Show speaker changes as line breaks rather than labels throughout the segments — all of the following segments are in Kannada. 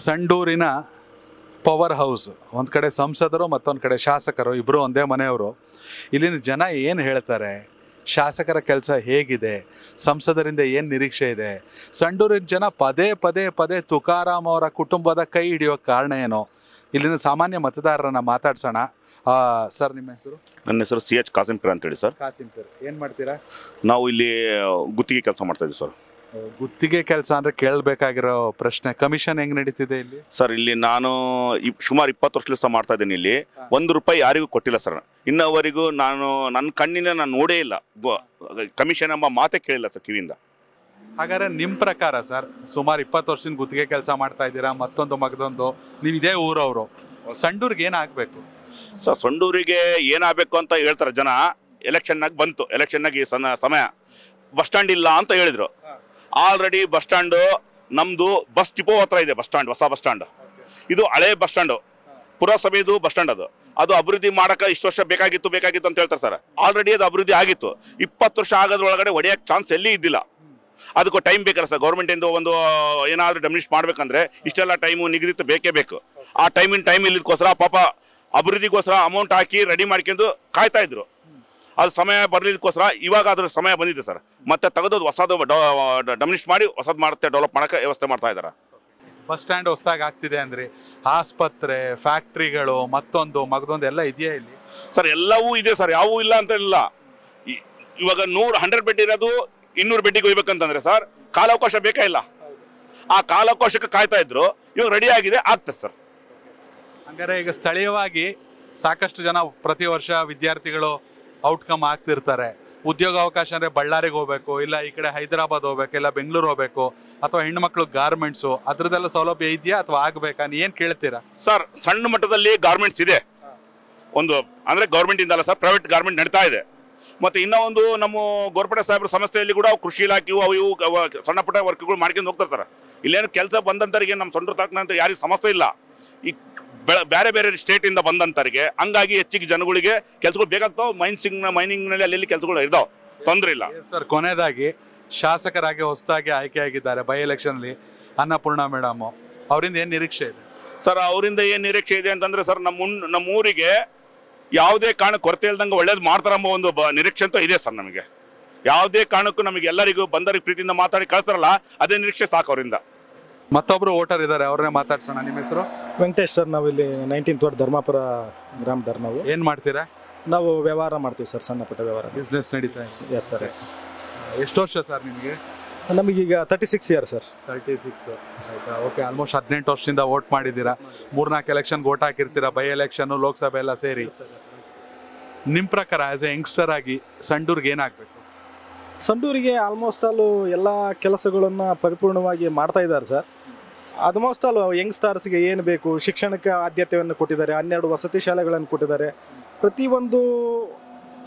ಸಂಡೂರಿನ ಪವರ್ ಹೌಸ್, ಒಂದು ಕಡೆ ಸಂಸದರು ಮತ್ತೊಂದು ಕಡೆ ಶಾಸಕರು, ಇಬ್ಬರು ಒಂದೇ ಮನೆಯವರು. ಇಲ್ಲಿನ ಜನ ಏನು ಹೇಳ್ತಾರೆ, ಶಾಸಕರ ಕೆಲಸ ಹೇಗಿದೆ, ಸಂಸದರಿಂದ ಏನು ನಿರೀಕ್ಷೆ ಇದೆ, ಸಂಡೂರಿನ ಜನ ಪದೇ ಪದೇ ಪದೇ ತುಕಾರಾಮ್ ಅವರ ಕುಟುಂಬದ ಕೈ ಹಿಡಿಯೋ ಕಾರಣ ಏನೋ, ಇಲ್ಲಿನ ಸಾಮಾನ್ಯ ಮತದಾರರನ್ನು ಮಾತಾಡ್ಸೋಣ. ಸರ್, ನಿಮ್ಮ ಹೆಸರು?
ನನ್ನ ಹೆಸರು CH ಕಾಸಿಂಪುರ ಅಂತೇಳಿ ಸರ್.
ಕಾಸಿಂಪುರ. ಏನು ಮಾಡ್ತೀರಾ?
ನಾವು ಇಲ್ಲಿ ಗುತ್ತಿಗೆ ಕೆಲಸ ಮಾಡ್ತಾ ಇದ್ದೀವಿ ಸರ್.
ಗುತ್ತಿಗೆ ಕೆಲಸ ಅಂದರೆ ಕೇಳಬೇಕಾಗಿರೋ ಪ್ರಶ್ನೆ, ಕಮಿಷನ್ ಹೆಂಗೆ ನಡೀತಿದೆ ಇಲ್ಲಿ?
ಸರ್, ಇಲ್ಲಿ ನಾನು ಸುಮಾರು 20 ವರ್ಷದಿಂದ ಮಾಡ್ತಾ ಇದ್ದೀನಿ. ಇಲ್ಲಿ ₹1 ಯಾರಿಗೂ ಕೊಟ್ಟಿಲ್ಲ ಸರ್. ಇನ್ನವರೆಗೂ ನನ್ನ ಕಣ್ಣಿನ ನಾನು ನೋಡೇ ಇಲ್ಲ, ಕಮಿಷನ್ ಎಂಬ ಮಾತೇ ಕೇಳಿಲ್ಲ ಸರ್ ಕಿವಿಯಿಂದ.
ಹಾಗಾದ್ರೆ ನಿಮ್ಮ ಪ್ರಕಾರ ಸರ್, ಸುಮಾರು 20 ವರ್ಷದಿಂದ ಗುತ್ತಿಗೆ ಕೆಲಸ ಮಾಡ್ತಾ ಇದ್ದೀರಾ, ಮತ್ತೊಂದು ಮಗದೊಂದು, ನೀವು ಇದೇ ಊರವರು, ಸಂಡೂರಿಗೆ ಏನಾಗಬೇಕು
ಸರ್? ಸಂಡೂರಿಗೆ ಏನಾಗಬೇಕು ಅಂತ ಹೇಳ್ತಾರೆ ಜನ. ಎಲೆಕ್ಷನ್ನಾಗಿ ಬಂತು, ಎಲೆಕ್ಷನ್ನಾಗಿ ಸಮಯ ಬಸ್ ಸ್ಟ್ಯಾಂಡ್ ಇಲ್ಲ ಅಂತ ಹೇಳಿದ್ರು. ಆಲ್ರೆಡಿ ಬಸ್ ಸ್ಟ್ಯಾಂಡು ನಮ್ಮದು ಬಸ್ ಡಿಪೋ ಹತ್ರ ಇದೆ. ಬಸ್ ಸ್ಟ್ಯಾಂಡ್, ಹೊಸ ಬಸ್ ಸ್ಟ್ಯಾಂಡ್. ಇದು ಹಳೆ ಬಸ್ ಸ್ಟ್ಯಾಂಡು, ಪುರಸಭೆದು ಬಸ್ ಸ್ಟ್ಯಾಂಡ್. ಅದು ಅಭಿವೃದ್ಧಿ ಮಾಡೋಕೆ ಇಷ್ಟು ವರ್ಷ ಬೇಕಾಗಿತ್ತು ಅಂತ ಹೇಳ್ತಾರೆ ಸರ್. ಆಲ್ರೆಡಿ ಅದು ಅಭಿವೃದ್ಧಿ ಆಗಿತ್ತು. 20 ವರ್ಷ ಆಗೋದ್ರೊಳಗಡೆ ಹೊಡೆಯೋಕ್ಕೆ ಚಾನ್ಸ್ ಎಲ್ಲಿ ಇದ್ದಿಲ್ಲ. ಅದಕ್ಕೂ ಟೈಮ್ ಬೇಕಲ್ಲ ಸರ್. ಗೌರ್ಮೆಂಟಿಂದ ಒಂದು ಏನಾದರೂ ಡೆಮಿನಿಷ್ ಮಾಡಬೇಕಂದ್ರೆ ಇಷ್ಟೆಲ್ಲ ಟೈಮು ನಿಗದಿತ ಬೇಕೇ ಬೇಕು. ಆ ಟೈಮ್ ಇಲ್ಲಿಗೋಸ್ಕರ ಪಾಪ ಅಭಿವೃದ್ಧಿಗೋಸ್ಕರ ಅಮೌಂಟ್ ಹಾಕಿ ರೆಡಿ ಮಾಡ್ಕೊಂಡು ಕಾಯ್ತಾ ಇದ್ರು. ಅದು ಸಮಯ ಬರಲಿಕ್ಕೋಸ್ಕರ ಇವಾಗ ಅದ್ರ ಸಮಯ ಬಂದಿದೆ ಸರ್. ಮತ್ತೆ ತೆಗೆದು ಹೊಸದು ಡೆಮಿನಿಷ್ ಮಾಡಿ ಹೊಸದು ಮಾಡುತ್ತೆ, ಡೆವಲಪ್ ಮಾಡೋಕ್ಕೆ ವ್ಯವಸ್ಥೆ ಮಾಡ್ತಾ ಇದ್ದಾರೆ.
ಬಸ್ ಸ್ಟ್ಯಾಂಡ್ ಹೊಸದಾಗಿ ಆಗ್ತಿದೆ ಅಂದರೆ ಆಸ್ಪತ್ರೆ, ಫ್ಯಾಕ್ಟ್ರಿಗಳು, ಮತ್ತೊಂದು ಮಗದೊಂದು ಎಲ್ಲ ಇದೆಯಾ ಇಲ್ಲಿ?
ಸರ್, ಎಲ್ಲವೂ ಇದೆ ಸರ್, ಯಾವೂ ಇಲ್ಲ ಅಂತ ಇಲ್ಲ. ಇವಾಗ 100 ಬೆಡ್ ಇರೋದು 200 ಬೆಡ್ಡಿಗೆ ಹೋಗ್ಬೇಕಂತಂದ್ರೆ ಸರ್ ಕಾಲಾವಕಾಶ ಬೇಕಾ ಇಲ್ಲ. ಆ ಕಾಲಾವಕಾಶಕ್ಕೆ ಕಾಯ್ತಾ ಇದ್ರು. ಇವಾಗ ರೆಡಿ ಆಗಿದೆ, ಆಗ್ತದೆ ಸರ್.
ಹಂಗಾರೆ ಈಗ ಸ್ಥಳೀಯವಾಗಿ ಸಾಕಷ್ಟು ಜನ ಪ್ರತಿ ವರ್ಷ ವಿದ್ಯಾರ್ಥಿಗಳು ಔಟ್ಕಮ್ ಆಗ್ತಿರ್ತಾರೆ. ಉದ್ಯೋಗಾವಕಾಶ ಅಂದರೆ ಬಳ್ಳಾರಿಗೆ ಹೋಗ್ಬೇಕು, ಇಲ್ಲ ಈ ಕಡೆ ಹೈದರಾಬಾದ್ ಹೋಗ್ಬೇಕು, ಇಲ್ಲ ಬೆಂಗಳೂರು ಹೋಗ್ಬೇಕು, ಅಥವಾ ಹೆಣ್ಣುಮಕ್ಳು ಗಾರ್ಮೆಂಟ್ಸು, ಅದ್ರದ್ದೆಲ್ಲ ಸೌಲಭ್ಯ ಇದೆಯಾ ಅಥವಾ ಆಗಬೇಕಾ? ಏನು ಕೇಳ್ತೀರಾ
ಸರ್? ಸಣ್ಣ ಮಟ್ಟದಲ್ಲಿ ಗಾರ್ಮೆಂಟ್ಸ್ ಇದೆ ಒಂದು, ಅಂದರೆ ಗೌರ್ಮೆಂಟಿಂದ ಅಲ್ಲ ಸರ್, ಪ್ರೈವೇಟ್ ಗಾರ್ಮೆಂಟ್ ನಡೀತಾ ಇದೆ. ಮತ್ತು ಇನ್ನೂ ಒಂದು ನಮ್ಮ ಗೋರ್ಪಡೆ ಸಾಹೇಬ್ರ ಸಂಸ್ಥೆಯಲ್ಲಿ ಕೂಡ ಕೃಷಿ ಇಲಾಖೆಯು ಅವು ಇವು ಸಣ್ಣ ಪುಟ್ಟ ವರ್ಕ್ಗಳು ಮಾಡ್ಕೊಂಡು ಹೋಗ್ತಾರೆ ಸರ್. ಇಲ್ಲೇನು ಕೆಲಸ ಬಂದಂಥವ್ರಿಗೆ ನಮ್ಮ ಸಂಡೂರು ತಾಲೂಕಿನಂತ ಯಾರಿಗೆ ಸಮಸ್ಯೆ ಇಲ್ಲ. ಈ ಬೇರೆ ಬೇರೆ ಸ್ಟೇಟಿಂದ ಬಂದಂಥವ್ರಿಗೆ ಹಂಗಾಗಿ ಹೆಚ್ಚಿಗೆ ಜನಗಳಿಗೆ ಕೆಲಸಗಳು ಬೇಕಾಗ್ತಾವೆ. ಮೈನಿಂಗ್ನಲ್ಲಿ ಅಲ್ಲಿ ಕೆಲಸಗಳು ಇದಾವೆ, ತೊಂದರೆ ಇಲ್ಲ
ಸರ್. ಕೊನೆಯದಾಗಿ ಶಾಸಕರಾಗಿ ಹೊಸದಾಗಿ ಆಯ್ಕೆಯಾಗಿದ್ದಾರೆ ಬೈ ಎಲೆಕ್ಷನ್ಲಿ ಅನ್ನಪೂರ್ಣ ಮೇಡಮ್, ಅವರಿಂದ ಏನು ನಿರೀಕ್ಷೆ ಇದೆ
ಸರ್? ಅವರಿಂದ ಏನು ನಿರೀಕ್ಷೆ ಇದೆ ಅಂತಂದರೆ ಸರ್, ನಮ್ಮ ಊರಿಗೆ ಯಾವುದೇ ಕಾರಣ ಕೊರತೆ ಇಲ್ದಂಗೆ ಒಳ್ಳೇದು ಮಾಡ್ತಾರಂಬ ಒಂದು ನಿರೀಕ್ಷೆ ಅಂತ ಇದೆ ಸರ್. ನಮಗೆ ಯಾವುದೇ ಕಾರಣಕ್ಕೂ ನಮಗೆ ಎಲ್ಲರಿಗೂ ಬಂದವರಿಗೆ ಪ್ರೀತಿಯಿಂದ ಮಾತಾಡಿ ಕಳಿಸ್ತಾರಲ್ಲ, ಅದೇ ನಿರೀಕ್ಷೆ ಸಾಕು ಅವರಿಂದ.
ಮತ್ತೊಬ್ರು ವೋಟರ್ ಇದ್ದಾರೆ, ಅವ್ರನ್ನೇ ಮಾತಾಡ್ಸೋಣ. ನಿಮ್ಮ ಹೆಸರು?
ವೆಂಕಟೇಶ್ ಸರ್. ನಾವಿಲ್ಲಿ 19th ವಾರ್ಡ್ ಧರ್ಮಾಪುರ ಗ್ರಾಮದವ್ರು. ನಾವು
ಏನು ಮಾಡ್ತೀರಾ?
ನಾವು ವ್ಯವಹಾರ ಮಾಡ್ತೀವಿ ಸರ್, ಸಣ್ಣ ಪುಟ್ಟ ವ್ಯವಹಾರ,
ಬಿಸ್ನೆಸ್ ನಡೀತಾ ಇದೆ.
Yes sir. ಎಸ್.
ಎಷ್ಟು ವರ್ಷ ಸರ್ ನಿಮಗೆ?
ನಮಗೀಗ 36 ಇಯರ್ ಸರ್.
36. ಆಯ್ತಾ, ಓಕೆ. ಆಲ್ಮೋಸ್ಟ್ 18 ವರ್ಷದಿಂದ ವೋಟ್ ಮಾಡಿದ್ದೀರಾ. 3-4 ಎಲೆಕ್ಷನ್ಗೆ ವೋಟ್ ಹಾಕಿರ್ತೀರಾ, ಬೈ ಎಲೆಕ್ಷನ್ನು, ಲೋಕಸಭೆ ಎಲ್ಲ ಸೇರಿ. ನಿಮ್ಮ ಪ್ರಕಾರ ಆ್ಯಸ್ ಎ ಯಂಗ್ಸ್ಟರ್ ಆಗಿ ಸಂಡೂರಿಗೆ ಏನಾಗಬೇಕು?
ಸಂಡೂರಿಗೆ ಆಲ್ಮೋಸ್ಟ್ ಆಲ್ ಎಲ್ಲ ಕೆಲಸಗಳನ್ನು ಪರಿಪೂರ್ಣವಾಗಿ ಮಾಡ್ತಾ ಇದ್ದಾರೆ ಸರ್. ಆಲ್ಮೋಸ್ಟ್ ಆಲ್ ಯಂಗ್ಸ್ಟರ್ಸ್ಗೆ ಏನು ಬೇಕು, ಶಿಕ್ಷಣಕ್ಕೆ ಆದ್ಯತೆಯನ್ನು ಕೊಟ್ಟಿದ್ದಾರೆ. 12 ವಸತಿ ಶಾಲೆಗಳನ್ನು ಕೊಟ್ಟಿದ್ದಾರೆ. ಪ್ರತಿಯೊಂದು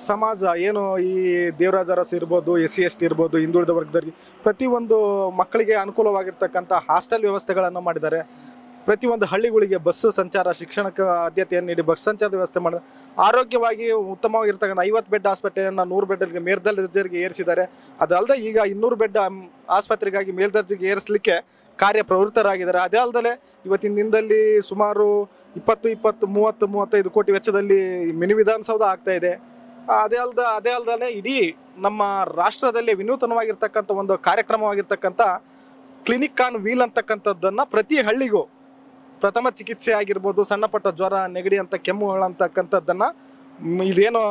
ಸಮಾಜ ಏನು, ಈ ದೇವರಾಜ ಅರಸು ಇರ್ಬೋದು, SC ST ಇರ್ಬೋದು, ಹಿಂದುಳಿದ ವರ್ಗದವರಿಗೆ ಪ್ರತಿಯೊಂದು ಮಕ್ಕಳಿಗೆ ಅನುಕೂಲವಾಗಿರ್ತಕ್ಕಂಥ ಹಾಸ್ಟೆಲ್ ವ್ಯವಸ್ಥೆಗಳನ್ನು ಮಾಡಿದ್ದಾರೆ. ಪ್ರತಿಯೊಂದು ಹಳ್ಳಿಗಳಿಗೆ ಬಸ್ ಸಂಚಾರ, ಶಿಕ್ಷಣಕ್ಕೆ ಆದ್ಯತೆಯನ್ನು ನೀಡಿ ಬಸ್ ಸಂಚಾರದ ವ್ಯವಸ್ಥೆ ಮಾಡಿದ್ದಾರೆ. ಆರೋಗ್ಯವಾಗಿ ಉತ್ತಮವಾಗಿರ್ತಕ್ಕಂಥ 50 ಬೆಡ್ ಆಸ್ಪತ್ರೆಯನ್ನು 100 ಬೆಡ್ಗೆ ಮೇಲ್ದರ್ಜೆಗೆ ಏರಿಸಿದ್ದಾರೆ. ಅದಲ್ಲದೆ ಈಗ 200 ಬೆಡ್ ಆಸ್ಪತ್ರೆಗಾಗಿ ಮೇಲ್ದರ್ಜೆಗೆ ಏರಿಸಲಿಕ್ಕೆ ಕಾರ್ಯಪ್ರವೃತ್ತರಾಗಿದ್ದಾರೆ. ಅದೇ ಅಲ್ಲದೆ ಇವತ್ತಿನ ದಿನದಲ್ಲಿ ಸುಮಾರು 20-30-35 ಕೋಟಿ ವೆಚ್ಚದಲ್ಲಿ ಮಿನಿ ವಿಧಾನಸೌಧ ಆಗ್ತಾ ಇದೆ. ಅದೇ ಅಲ್ಲದೆ ಇಡೀ ನಮ್ಮ ರಾಷ್ಟ್ರದಲ್ಲಿ ವಿನೂತನವಾಗಿರ್ತಕ್ಕಂಥ ಒಂದು ಕಾರ್ಯಕ್ರಮವಾಗಿರ್ತಕ್ಕಂಥ ಕ್ಲಿನಿಕ್ ಆನ್ ವೀಲ್ ಅಂತಕ್ಕಂಥದ್ದನ್ನು ಪ್ರತಿ ಹಳ್ಳಿಗೂ ಪ್ರಥಮ ಚಿಕಿತ್ಸೆ ಆಗಿರ್ಬೋದು, ಸಣ್ಣ ಪುಟ್ಟ ಜ್ವರ, ನೆಗಡಿ ಅಂತ ಕೆಮ್ಮುಗಳು ಅಂತಕ್ಕಂಥದ್ದನ್ನು ಇದೇನು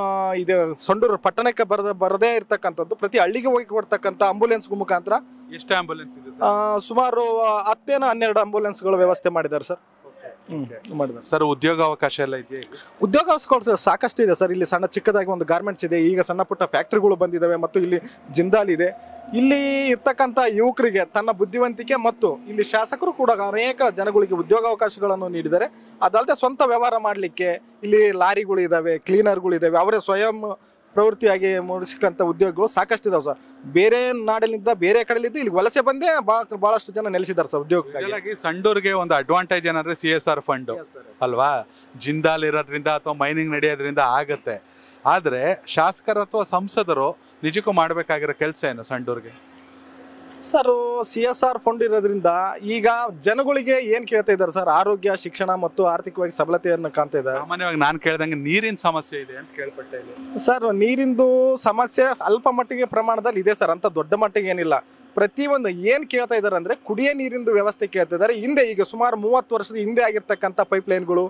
ಇದು ಸಂಡೂರು ಪಟ್ಟಣಕ್ಕೆ ಬರದೇ ಇರ್ತಕ್ಕಂಥದ್ದು ಪ್ರತಿ ಹಳ್ಳಿಗೆ ಹೋಗಿ ಕೊಡ್ತಕ್ಕಂಥ ಆಂಬುಲೆನ್ಸ್ ಮುಖಾಂತರ.
ಎಷ್ಟು ಆಂಬುಲೆನ್ಸ್ ಇದೆ?
ಸುಮಾರು 10-12 ಆಂಬುಲೆನ್ಸ್ಗಳ ವ್ಯವಸ್ಥೆ ಮಾಡಿದ್ದಾರೆ ಸರ್. ಮಾಡಿದ್ದಾರೆ
ಸರ್. ಉದ್ಯೋಗಾವಕಾಶ ಎಲ್ಲ ಇದೆಯಾ?
ಉದ್ಯೋಗಾವಕಾಶ ಸಾಕಷ್ಟು ಇದೆ ಸರ್. ಇಲ್ಲಿ ಸಣ್ಣ ಚಿಕ್ಕದಾಗಿ ಒಂದು ಗಾರ್ಮೆಂಟ್ಸ್ ಇದೆ, ಈಗ ಸಣ್ಣ ಪುಟ್ಟ ಫ್ಯಾಕ್ಟ್ರಿಗಳು ಬಂದಿದ್ದಾವೆ, ಮತ್ತು ಇಲ್ಲಿ ಜಿಂದಾಲ್ ಇದೆ. ಇಲ್ಲಿ ಇರ್ತಕ್ಕಂಥ ಯುವಕರಿಗೆ ತನ್ನ ಬುದ್ಧಿವಂತಿಕೆ ಮತ್ತು ಇಲ್ಲಿ ಶಾಸಕರು ಕೂಡ ಅನೇಕ ಜನಗಳಿಗೆ ಉದ್ಯೋಗಾವಕಾಶಗಳನ್ನು ನೀಡಿದ್ದಾರೆ. ಅದಲ್ಲದೆ ಸ್ವಂತ ವ್ಯವಹಾರ ಮಾಡಲಿಕ್ಕೆ ಇಲ್ಲಿ ಲಾರಿಗಳು ಇದ್ದಾವೆ, ಕ್ಲೀನರ್ಗಳು ಇದ್ದಾವೆ. ಅವರೇ ಸ್ವಯಂ ಪ್ರವೃತ್ತಿಯಾಗಿ ಮೂಡಿಸಿಕೊಂಥ ಉದ್ಯೋಗಗಳು ಸಾಕಷ್ಟು ಇದಾವೆ ಸರ್. ಬೇರೆ ನಾಡಿನಿಂದ, ಬೇರೆ ಕಡೆಲಿದ್ದು ಇಲ್ಲಿ ವಲಸೆ ಬಂದೇ ಭಾಳಷ್ಟು ಜನ ನೆಲೆಸಿದ್ದಾರೆ ಸರ್ ಉದ್ಯೋಗಕ್ಕಾಗಿ.
ಸಂಡೂರಿಗೆ ಒಂದು ಅಡ್ವಾಂಟೇಜ್ ಏನಂದ್ರೆ CSR ಫಂಡು ಅಲ್ವಾ? ಜಿಂದಾಲ್ ಇರೋದ್ರಿಂದ ಅಥವಾ ಮೈನಿಂಗ್ ನಡೆಯೋದ್ರಿಂದ ಆಗುತ್ತೆ. ಆದರೆ ಶಾಸಕರು ಅಥವಾ ಸಂಸದರು ನಿಜಕ್ಕೂ ಮಾಡಬೇಕಾಗಿರೋ ಕೆಲಸ ಏನು ಸಂಡೂರಿಗೆ?
ಸರ್ CSR ಫಂಡ್ ಇರೋದ್ರಿಂದ ಈಗ ಜನಗಳಿಗೆ ಏನು ಕೇಳ್ತಾ ಇದ್ದಾರೆ ಸರ್, ಆರೋಗ್ಯ, ಶಿಕ್ಷಣ ಮತ್ತು ಆರ್ಥಿಕವಾಗಿ ಸಬಲತೆಯನ್ನು ಕಾಣ್ತಾ ಇದ್ದಾರೆ.
ಸಾಮಾನ್ಯವಾಗಿ ನಾನು ಕೇಳ್ದಂಗೆ ನೀರಿನ ಸಮಸ್ಯೆ ಇದೆ ಅಂತ ಕೇಳ್ಪಟ್ಟೆ ಇಲ್ಲಿ.
ಸರ್ ನೀರಿಂದು ಸಮಸ್ಯೆ ಅಲ್ಪ ಮಟ್ಟಿಗೆ ಪ್ರಮಾಣದಲ್ಲಿ ಇದೆ ಸರ್, ಅಂತ ದೊಡ್ಡ ಮಟ್ಟಿಗೆ ಏನಿಲ್ಲ. ಪ್ರತಿಯೊಂದು ಏನು ಕೇಳ್ತಾ ಇದ್ದಾರೆ ಅಂದರೆ ಕುಡಿಯೋ ನೀರಿಂದು ವ್ಯವಸ್ಥೆ ಕೇಳ್ತಾ ಇದ್ದಾರೆ. ಹಿಂದೆ ಈಗ ಸುಮಾರು 30 ವರ್ಷದ ಹಿಂದೆ ಆಗಿರ್ತಕ್ಕಂಥ ಪೈಪ್ಲೈನ್ಗಳು,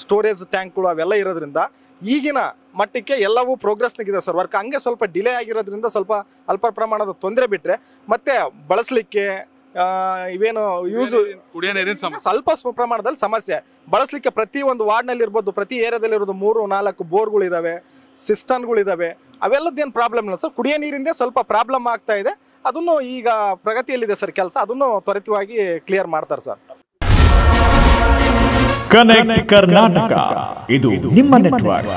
ಸ್ಟೋರೇಜ್ ಟ್ಯಾಂಕ್ಗಳು ಅವೆಲ್ಲ ಇರೋದ್ರಿಂದ ಈಗಿನ ಮಟ್ಟಕ್ಕೆ ಎಲ್ಲವೂ ಪ್ರೋಗ್ರೆಸ್ನಾಗಿದೆ ಸರ್. ವರ್ಕ್ ಹಂಗೆ ಸ್ವಲ್ಪ ಡಿಲೇ ಆಗಿರೋದ್ರಿಂದ ಸ್ವಲ್ಪ ಅಲ್ಪ ಪ್ರಮಾಣದ ತೊಂದರೆ ಬಿಟ್ಟರೆ ಮತ್ತೆ ಬಳಸಲಿಕ್ಕೆ ಇವೇನು ಯೂಸ್
ಕುಡಿಯೋ ನೀರಿನ ಸಮಸ್ಯೆ
ಸ್ವಲ್ಪ ಪ್ರಮಾಣದಲ್ಲಿ ಸಮಸ್ಯೆ. ಬಳಸಲಿಕ್ಕೆ ಪ್ರತಿ ಒಂದು ವಾರ್ಡ್ನಲ್ಲಿ ಇರ್ಬೋದು, ಪ್ರತಿ ಏರಿಯಾದಲ್ಲಿರೋದು 3-4 ಬೋರ್ಗಳಿದ್ದಾವೆ, ಸಿಸ್ಟಮ್ಗಳಿದ್ದಾವೆ, ಅವೆಲ್ಲದ್ದೇನು ಪ್ರಾಬ್ಲಮ್ ಇಲ್ಲ ಸರ್. ಕುಡಿಯೋ ನೀರಿಂದೇ ಸ್ವಲ್ಪ ಪ್ರಾಬ್ಲಮ್ ಆಗ್ತಾ ಇದೆ. ಅದನ್ನು ಈಗ ಪ್ರಗತಿಯಲ್ಲಿದೆ ಸರ್ ಕೆಲಸ, ಅದನ್ನು ತ್ವರಿತವಾಗಿ ಕ್ಲಿಯರ್ ಮಾಡ್ತಾರೆ ಸರ್.
ಕನೆಕ್ಟ್ ಕರ್ನಾಟಕ, ಇದು ನಿಮ್ಮ ನೆಟ್ವರ್ಕ್.